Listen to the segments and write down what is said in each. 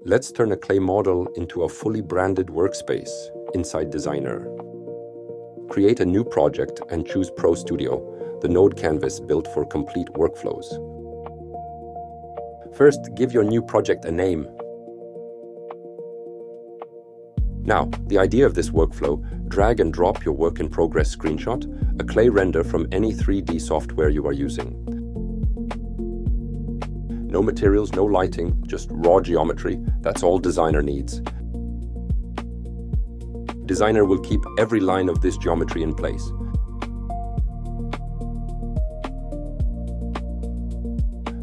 Let's turn a clay model into a fully branded workspace inside Designer. Create a new project and choose Pro Studio, the node canvas built for complete workflows. First, give your new project a name. Now, the idea of this workflow, drag and drop your work in progress screenshot, a clay render from any 3D software you are using. No materials, no lighting, just raw geometry. That's all Designer needs. Designer will keep every line of this geometry in place.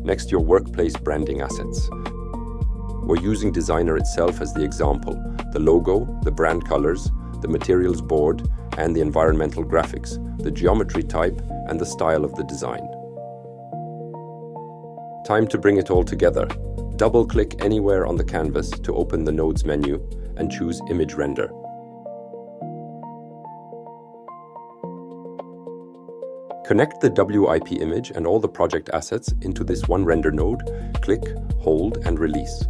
Next, your workplace branding assets. We're using Designer itself as the example. The logo, the brand colors, the materials board, and the environmental graphics, the geometry type, and the style of the design. Time to bring it all together. Double-click anywhere on the canvas to open the Nodes menu and choose Image Render. Connect the WIP image and all the project assets into this one render node, click, hold, and release.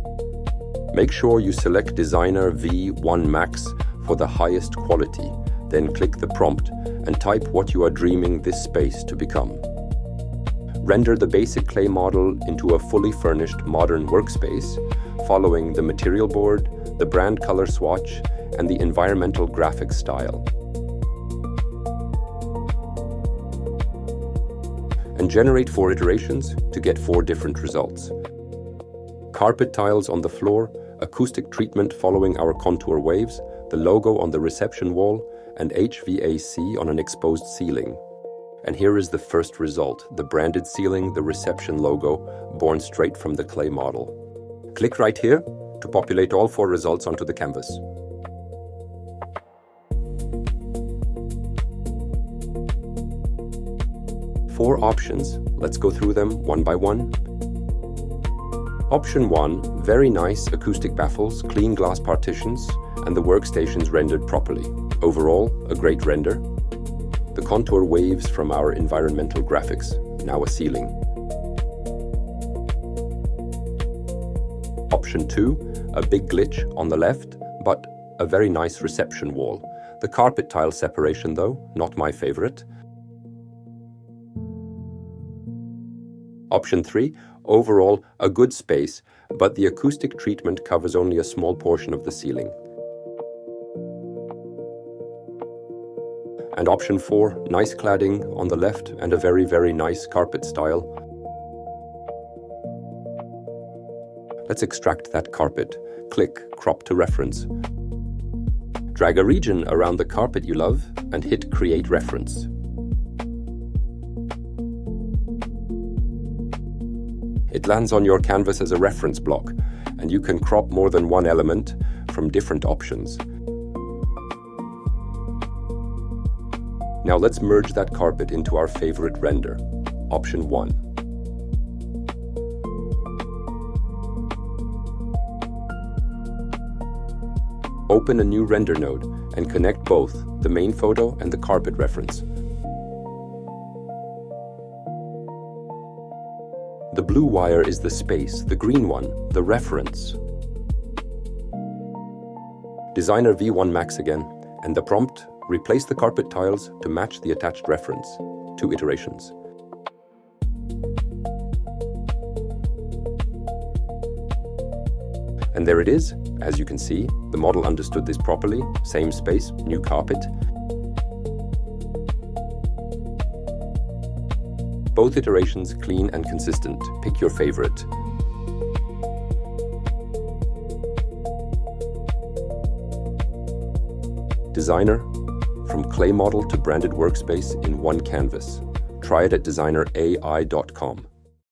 Make sure you select Designer V1 Max for the highest quality, then click the prompt and type what you are dreaming this space to become. Render the basic clay model into a fully furnished modern workspace, following the material board, the brand color swatch, and the environmental graphic style. And generate 4 iterations to get 4 different results. Carpet tiles on the floor, acoustic treatment following our contour waves, the logo on the reception wall, and HVAC on an exposed ceiling. And here is the first result, the branded ceiling, the reception logo, born straight from the clay model. Click right here to populate all 4 results onto the canvas. Four options. Let's go through them one by one. Option 1, very nice acoustic baffles, clean glass partitions, and the workstations rendered properly. Overall, a great render. The contour waves from our environmental graphics, now a ceiling. Option 2, a big glitch on the left, but a very nice reception wall. The carpet tile separation though, not my favorite. Option 3, overall a good space, but the acoustic treatment covers only a small portion of the ceiling. And option 4, nice cladding on the left and a very, very nice carpet style. Let's extract that carpet. Click Crop to Reference. Drag a region around the carpet you love and hit Create Reference. It lands on your canvas as a reference block, and you can crop more than one element from different options. Now let's merge that carpet into our favorite render, option 1. Open a new render node and connect both the main photo and the carpet reference. The blue wire is the space, the green one, the reference. Designer V1 Max again, and the prompt, replace the carpet tiles to match the attached reference. 2 iterations. And there it is. As you can see, the model understood this properly. Same space, new carpet. Both iterations clean and consistent. Pick your favorite. Designer, from clay model to branded workspace in one canvas. Try it at designerai.com.